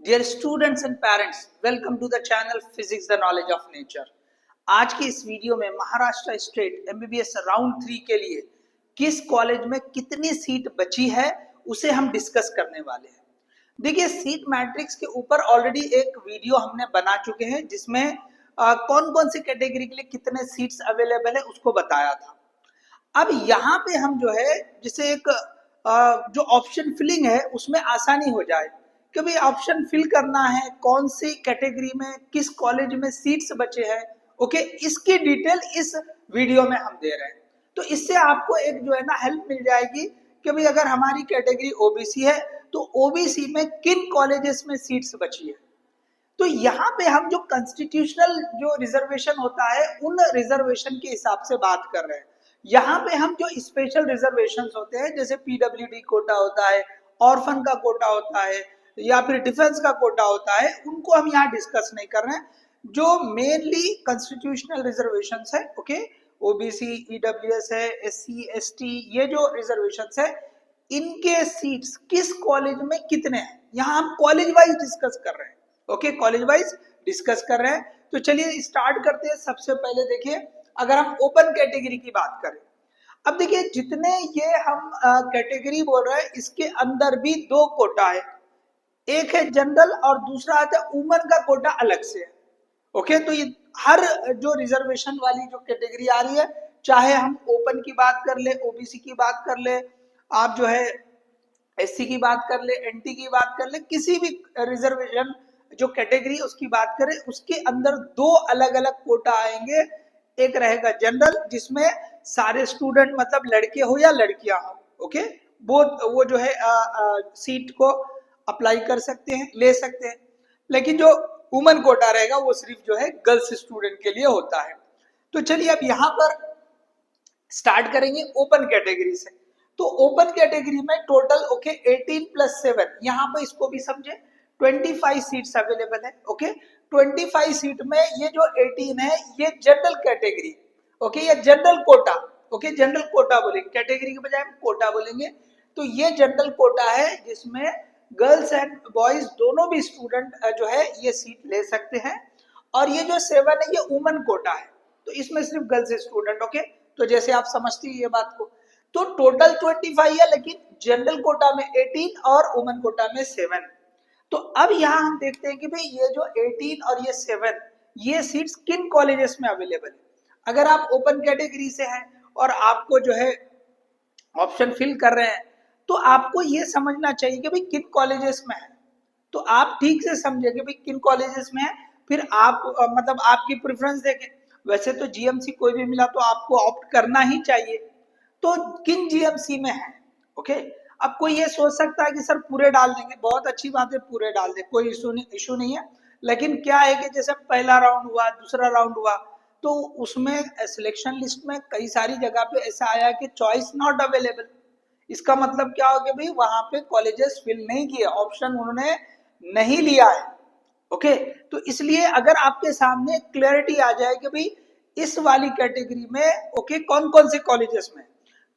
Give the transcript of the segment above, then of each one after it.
Dear students and parents, welcome to the channel physics the knowledge of nature. आज की इस video में Maharashtra state MBBS round 3 के लिए किस कॉलेज में कितनी सीट बची है उसे हम डिस्कस करने वाले हैं। देखिए, सीट मैट्रिक्स के ऊपर ऑलरेडी एक वीडियो हमने बना चुके हैं जिसमें कौन कौन सी कैटेगरी के लिए कितने सीट्स अवेलेबल है उसको बताया था। अब यहाँ पे हम जो है जैसे एक जो ऑप्शन फिलिंग है उसमें आसानी हो जाए कि भाई ऑप्शन फिल करना है कौन सी कैटेगरी में किस कॉलेज में सीट्स बचे हैं। ओके, इसकी डिटेल इस वीडियो में हम दे रहे हैं, तो इससे आपको एक जो है ना हेल्प मिल जाएगी कि भाई अगर हमारी कैटेगरी ओबीसी है तो ओबीसी में किन कॉलेजेस में सीट्स बची है। तो यहाँ पे हम जो कॉन्स्टिट्यूशनल जो रिजर्वेशन होता है उन रिजर्वेशन के हिसाब से बात कर रहे हैं। यहाँ पे हम जो स्पेशल रिजर्वेशन होते हैं जैसे पीडब्ल्यूडी कोटा होता है, ऑर्फन का कोटा होता है या फिर डिफेंस का कोटा होता है, उनको हम यहाँ डिस्कस नहीं कर रहे हैं। जो मेनली कॉन्स्टिट्यूशनल रिजर्वेशन है, ओके, ओबीसी, ईडब्ल्यूएस है, एससी, एसटी, ये जो रिजर्वेशन है इनके सीट्स किस कॉलेज में कितने हैं, यहाँ हम कॉलेज वाइज डिस्कस कर रहे हैं। ओके, कॉलेज वाइज डिस्कस कर रहे हैं। तो चलिए स्टार्ट करते हैं। सबसे पहले देखिए, अगर हम ओपन कैटेगरी की बात करें, अब देखिए जितने ये हम कैटेगरी बोल रहे हैं इसके अंदर भी दो कोटा है, एक है जनरल और दूसरा आता है वुमेन का कोटा अलग से है। ओके, तो ये हर जो रिजर्वेशन वाली जो कैटेगरी आ रही है, चाहे हम ओपन की बात कर ले, ओबीसी की बात कर ले, आप जो है एससी की बात कर ले, एनटी की बात कर ले, किसी भी रिजर्वेशन जो कैटेगरी उसकी बात करें, उसके अंदर दो अलग अलग कोटा आएंगे। एक रहेगा जनरल जिसमें सारे स्टूडेंट मतलब लड़के हो या लड़कियां हो, ओके, वो जो है सीट को अप्लाई कर सकते हैं, ले सकते हैं। लेकिन जो वुमेन कोटा रहेगा वो सिर्फ जो है गर्ल्स स्टूडेंट के लिए होता है। तो चलिए अब यहाँ पर स्टार्ट करेंगे ओपन कैटेगरी से। तो ओपन कैटेगरी में टोटल ओके 18+7, यहाँ पे इसको भी समझे 25 सीट्स अवेलेबल है। ओके, 25 सीट में ये जो 18 है ये जनरल कैटेगरी, ओके, ये general quota, okay, general quota बोलेंगे, कैटेगरी के बजाय हम कोटा बोलेंगे। तो ये जनरल कोटा है जिसमें गर्ल्स एंड बॉयज दोनों भी स्टूडेंट जो है ये सीट ले सकते हैं। और ये जो 7 है ये वुमेन कोटा है, तो इसमें सिर्फ गर्ल्स स्टूडेंट। ओके, तो जैसे आप समझती है ये बात को, तो टोटल 25 है लेकिन जनरल कोटा में 18 और वुमेन कोटा में 7। तो अब यहाँ हम देखते हैं कि भाई ये जो 18 और ये 7 ये सीट्स किन कॉलेजेस में अवेलेबल है। अगर आप ओपन कैटेगरी से हैं और आपको जो है ऑप्शन फिल कर रहे हैं तो आपको ये समझना चाहिए कि भाई किन कॉलेजेस में है। तो आप ठीक से समझे कि भाई किन कॉलेजेस में है, फिर आप मतलब आपकी प्रेफरेंस देखें। वैसे तो जीएमसी कोई भी मिला तो आपको ऑप्ट करना ही चाहिए, तो किन जीएमसी में है। ओके, अब कोई ये सोच सकता है कि सर पूरे डाल देंगे, बहुत अच्छी बात है, पूरे डाल दे, कोई इशू नहीं है। लेकिन क्या है कि जैसे पहला राउंड हुआ, दूसरा राउंड हुआ, तो उसमें सिलेक्शन लिस्ट में कई सारी जगह पे ऐसा आया कि चॉइस नॉट अवेलेबल। इसका मतलब क्या हो गया भाई, वहां पे कॉलेजेस फिल नहीं किए, ऑप्शन उन्होंने नहीं लिया है। ओके, तो इसलिए अगर आपके सामने क्लैरिटी आ जाए कि भाई इस वाली कैटेगरी में ओके कौन कौन से कॉलेजेस में,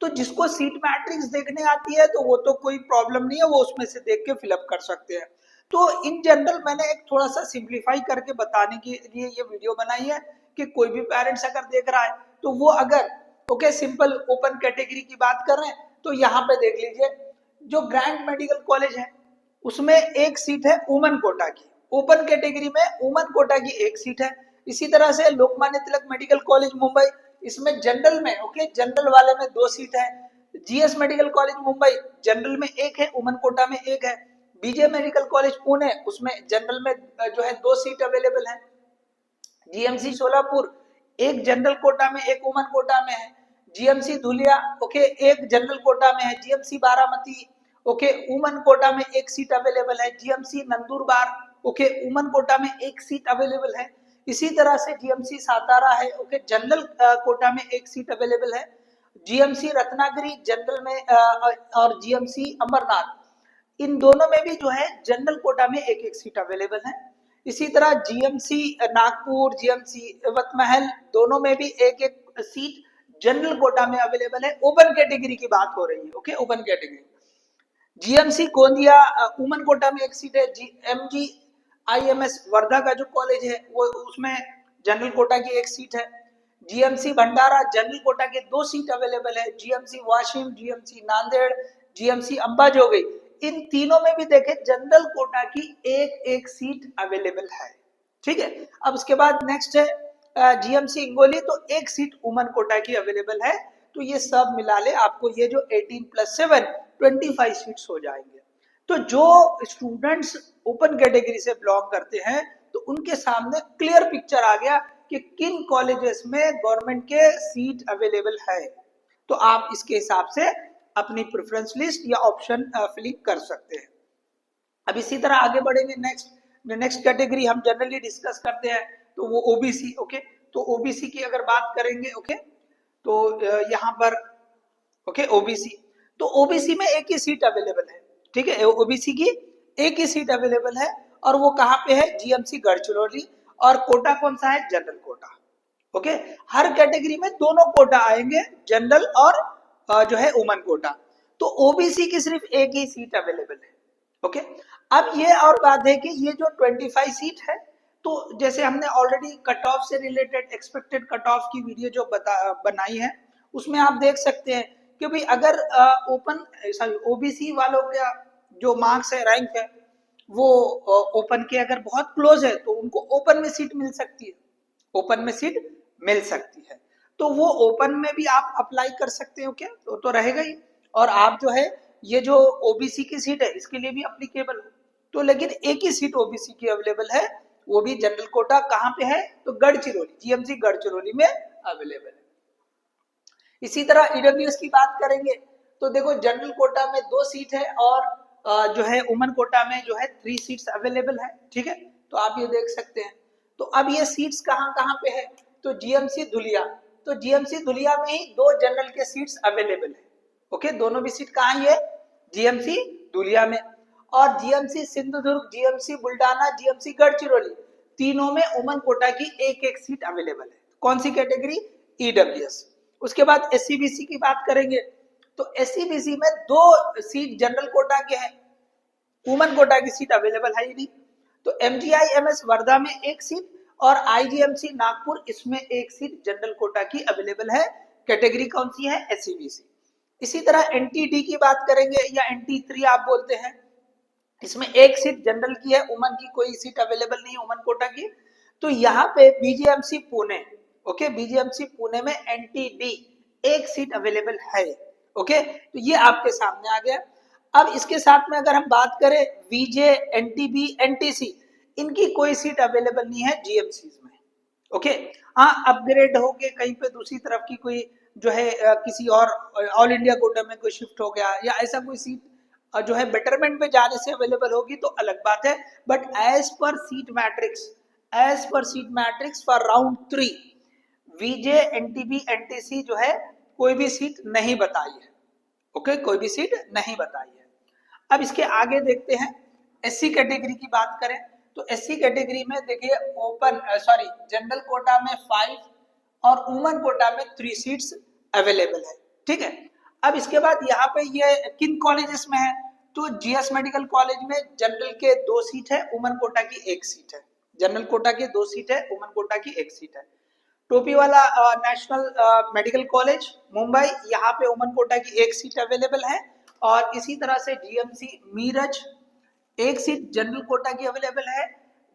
तो जिसको सीट मैट्रिक्स देखने आती है तो वो तो कोई प्रॉब्लम नहीं है, वो उसमें से देख के फिलअप कर सकते हैं। तो इन जनरल मैंने एक थोड़ा सा सिंप्लीफाई करके बताने के लिए ये वीडियो बनाई है कि कोई भी पेरेंट्स अगर देख रहा है तो वो अगर ओके सिंपल ओपन कैटेगरी की बात कर रहे हैं तो यहाँ पे देख लीजिए, जो ग्रैंड मेडिकल कॉलेज है उसमें एक सीट है वुमेन कोटा की, ओपन कैटेगरी में वुमेन कोटा की एक सीट है। इसी तरह से लोकमान्य तिलक मेडिकल कॉलेज मुंबई, इसमें जनरल में ओके जनरल वाले में 2 सीट है। GS medical college Mumbai general में एक है, वुमेन कोटा में एक है। बीजे मेडिकल कॉलेज पुणे, उसमें जनरल में जो है 2 सीट अवेलेबल है। जीएमसी सोलापुर एक जनरल कोटा में एक वुमेन कोटा में है। जीएमसी धुलिया ओके एक जनरल कोटा में है। GMC Baramati okay women quota में एक सीट अवेलेबल है। GMC Nandurbar okay women quota में एक सीट अवेलेबल है। इसी तरह से जीएमसी सातारा है ओके जनरल कोटा में एक सीट अवेलेबल है। जीएमसी रत्नागिरी जनरल में और जीएमसी अमरनाथ, इन दोनों में भी जो है जनरल कोटा में एक एक सीट अवेलेबल है। इसी तरह जीएमसी नागपुर, जीएमसी यवतमहल, दोनों में भी एक एक सीट जनरल कोटा में अवेलेबल है। ओपन कैटेगरी की बात हो रही है, okay, open category. GMC Gondia woman quota में एक सीट है। MGIMS वर्धा का जो कॉलेज है वो उसमें जनरल कोटा की एक सीट है। जीएमसी भंडारा जनरल कोटा के 2 सीट अवेलेबल है। GMC Washim, GMC Nanded, GMC Ambajogai, इन तीनों में भी देखें जनरल कोटा की एक एक सीट अवेलेबल है। ठीक है, अब उसके बाद नेक्स्ट है जीएमसी हिंगोली, तो एक सीट वुमन कोटा की अवेलेबल है। तो ये सब मिला ले आपको ये जो 18+7 25 सीट्स हो जाएंगे। तो जो स्टूडेंट्स ओपन कैटेगरी से बिलोंग करते हैं तो उनके सामने क्लियर पिक्चर आ गया कि किन कॉलेजेस में गवर्नमेंट के सीट अवेलेबल है। तो आप इसके हिसाब से अपनी प्रेफरेंस लिस्ट या ऑप्शन फिलिप कर सकते हैं। अब इसी तरह आगे बढ़ेंगे। नेक्स्ट कैटेगरी हम जनरली डिस्कस करते हैं तो वो ओबीसी। ओके, तो ओबीसी की अगर बात करेंगे, ओके, तो यहाँ पर ओके ओबीसी, तो ओबीसी में एक ही सीट अवेलेबल है। ठीक है, ओबीसी की एक ही सीट अवेलेबल है और वो कहाँ पे है? जीएमसी गढ़चिरौली। और कोटा कौन सा है? General quota. ओके, हर कैटेगरी में दोनों कोटा आएंगे, जनरल और जो है वुमन कोटा। तो ओबीसी की सिर्फ एक ही सीट अवेलेबल है। ओके, अब ये और बात है कि ये जो 25 सीट है, तो जैसे हमने ऑलरेडी कट ऑफ से रिलेटेड एक्सपेक्टेड कट ऑफ की वीडियो जो बनाई है उसमें आप देख सकते हैं कि भाई अगर ओबीसी वालों का जो मार्क्स है, रैंक है, वो ओपन के अगर बहुत क्लोज है तो उनको ओपन में सीट मिल सकती है, ओपन में सीट मिल सकती है। तो वो ओपन में भी आप अप्लाई कर सकते हो क्या? तो रहेगा ही। और आप जो है ये जो ओबीसी की सीट है इसके लिए भी अप्लीकेबल हो। तो लेकिन एक ही सीट ओबीसी की अवेलेबल है, वो भी जनरल कोटा। कहाँ पे है? तो गढ़चिरौली, जीएमसी गढ़चिरौली में अवेलेबल है। इसी तरह ईडब्ल्यूएस की बात करेंगे तो देखो जनरल कोटा में 2 सीट है और जो है वुमन कोटा में जो है 3 सीट्स अवेलेबल है। ठीक है, तो आप ये देख सकते हैं। तो अब ये सीट्स कहाँ कहाँ पे है? तो जीएमसी धुलिया, तो जीएमसी धुलिया में ही 2 जनरल के सीट्स अवेलेबल है। ओके, दोनों भी सीट कहाँ है? जीएमसी धुलिया में। और GMC Sindhudurg, GMC Buldhana, GMC Gadchiroli, तीनों में वुमन कोटा की एक एक सीट अवेलेबल है। कौन सी कैटेगरी? ईडब्ल्यूएस। उसके बाद एससीबीसी की बात करेंगे तो एससीबीसी में 2 सीट जनरल कोटा के हैं, वुमन कोटा की सीट अवेलेबल है ही नहीं। तो एमजीआईएमएस वर्धा में एक सीट और आईजीएमसी नागपुर, इसमें एक सीट जनरल कोटा की अवेलेबल है। कैटेगरी कौन सी है? एससीबीसी। इसी तरह एनटीडी की बात करेंगे या NT3 आप बोलते हैं, इसमें एक सीट जनरल की है, वुमन की कोई सीट अवेलेबल नहीं है वुमन कोटा की। तो यहाँ पे BGMC Pune, okay, BGMC Pune में एनटीडी एक सीट अवेलेबल है। ओके, तो ये आपके सामने आ गया। अब इसके साथ में अगर हम बात करें वीजे, एनटीबी, एनटीसी, इनकी कोई सीट अवेलेबल नहीं है जीएमसी में। ओके, हाँ, अपग्रेड होके कहीं पे दूसरी तरफ की कोई जो है किसी और ऑल इंडिया कोटा में कोई शिफ्ट हो गया या ऐसा कोई सीट जो है बेटरमेंट पे जाने से अवेलेबल होगी तो अलग बात है। But as per seat matrix for round 3 VJ, NTB, NTC जो है कोई भी सीट नहीं बताई है। ओके, कोई भी सीट नहीं बताई है। अब इसके आगे देखते हैं एससी कैटेगरी की बात करें तो एससी कैटेगरी में देखिए जनरल कोटा में 5 और वुमन कोटा में 3 सीट्स अवेलेबल है। ठीक है, अब इसके बाद यहाँ पे ये किन कॉलेजेस में है? तो जीएस मेडिकल कॉलेज में जनरल के 2 सीट है, वुमन कोटा की 1 सीट है। जनरल कोटा के 2 सीट है, वुमन कोटा की 1 सीट है। Topiwala national medical college Mumbai, यहाँ पे वुमन कोटा की 1 सीट अवेलेबल है। और इसी तरह से GMC Miraj 1 seat general quota की अवेलेबल है।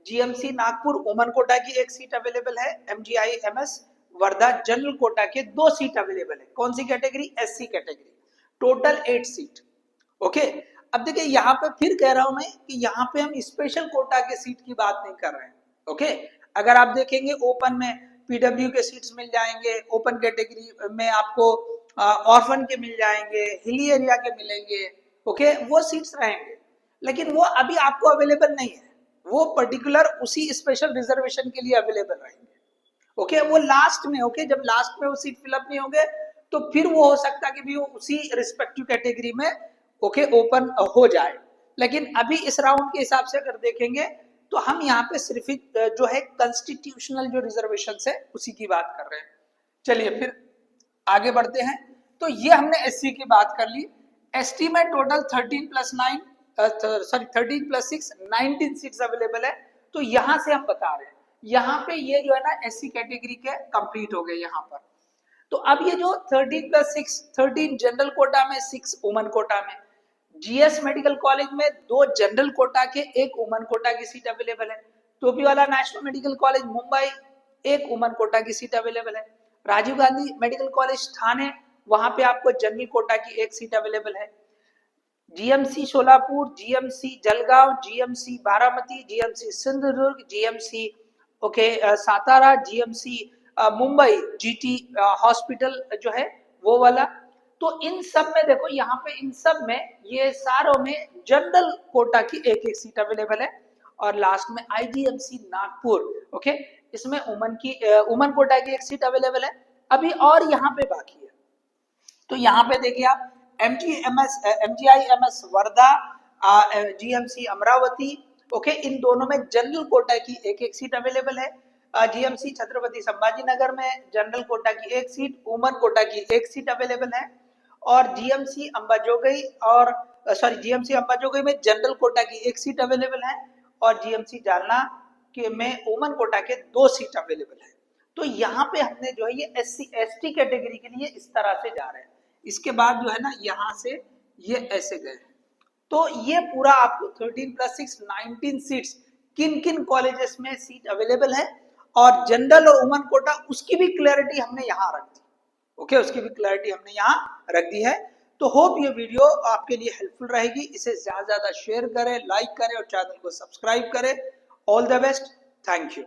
जीएमसी नागपुर वुमन कोटा की 1 सीट अवेलेबल है। एमजीआईएमएस वर्धा जनरल कोटा के 2 सीट अवेलेबल है। कौन सी category? SC category. Total 8 seat. Okay, अब देखिए यहाँ पे फिर कह रहा हूं मैं कि यहाँ पे हम स्पेशल कोटा के सीट की बात नहीं कर रहे हैं। ओके, अगर आप देखेंगे ओपन में पीडब्ल्यू के सीट्स मिल जाएंगे, ओपन कैटेगरी में आपको ऑर्फन के मिल जाएंगे, हिली एरिया के मिलेंगे। ओके, वो सीट्स रहेंगे, लेकिन वो अभी आपको अवेलेबल नहीं है, वो पर्टिकुलर उसी स्पेशल रिजर्वेशन के लिए अवेलेबल रहेंगे। ओके, वो लास्ट में, ओके, जब लास्ट में वो सीट फिलअप नहीं होंगे तो फिर वो हो सकता है कि भी वो उसी रिस्पेक्टिव कैटेगरी में ओके ओपन हो जाए। लेकिन अभी इस राउंड के हिसाब से अगर देखेंगे तो हम यहाँ पे सिर्फ जो है कॉन्स्टिट्यूशनल जो रिजर्वेशन है उसी की बात कर रहे हैं। चलिए फिर आगे बढ़ते हैं। तो ये हमने एससी की बात कर ली। एसटी में total 13 plus 9 13 plus 6 19 seats available है। तो यहां से हम बता रहे हैं, यहाँ पे ये जो है ना एससी कैटेगरी के कंप्लीट हो गए यहाँ पर। तो अब ये जो 13 प्लस 6 13 जनरल कोटा में, 6 वुमन कोटा में। जीएस मेडिकल कॉलेज में 2 जनरल कोटा के 1 वुमन कोटा की सीट अवेलेबल है। Topiwala national medical college Mumbai 1 woman quota की सीट अवेलेबल है। राजीव गांधी मेडिकल कॉलेज ठाणे, वहां पे आपको जनरल कोटा की 1 सीट अवेलेबल है। GMC Solapur, GMC Jalgaon, GMC Baramati, GMC Sindhudurg, GMC Satara, GMC Mumbai GT hospital जो है वो वाला। तो इन सब में देखो, यहाँ पे इन सब में ये सारों में जनरल कोटा की 1-1 सीट अवेलेबल है। और लास्ट में आईजीएमसी नागपुर, ओके, इसमें वुमन कोटा की 1 सीट अवेलेबल है अभी, और यहाँ पे बाकी है। तो यहाँ पे देखिए आप एमजीआईएमएस वर्धा, जीएमसी अमरावती, ओके, इन दोनों में जनरल कोटा की 1-1 सीट अवेलेबल है। जीएमसी छत्रपति संभाजी नगर में जनरल कोटा की 1 सीट, वुमन कोटा की 1 सीट अवेलेबल है। और जीएमसी अंबाजोगई में जनरल कोटा की 1 सीट अवेलेबल है। और जीएमसी जालना के में वुमन कोटा के 2 सीट अवेलेबल है। तो यहाँ पे हमने जो है ये एससी एसटी कैटेगरी के लिए इस तरह से जा रहे हैं। इसके बाद जो है ना यहाँ से ये ऐसे गए। तो ये पूरा आपको 13 प्लस 6 19 सीट्स किन किन कॉलेजेस में सीट अवेलेबल है, और जनरल और वुमन कोटा उसकी भी क्लैरिटी हमने यहाँ रख दी। ओके, उसकी भी क्लैरिटी हमने यहाँ रख दी है। तो होप ये वीडियो आपके लिए हेल्पफुल रहेगी। इसे ज्यादा शेयर करें, लाइक करें और चैनल को सब्सक्राइब करें। All the best, thank you.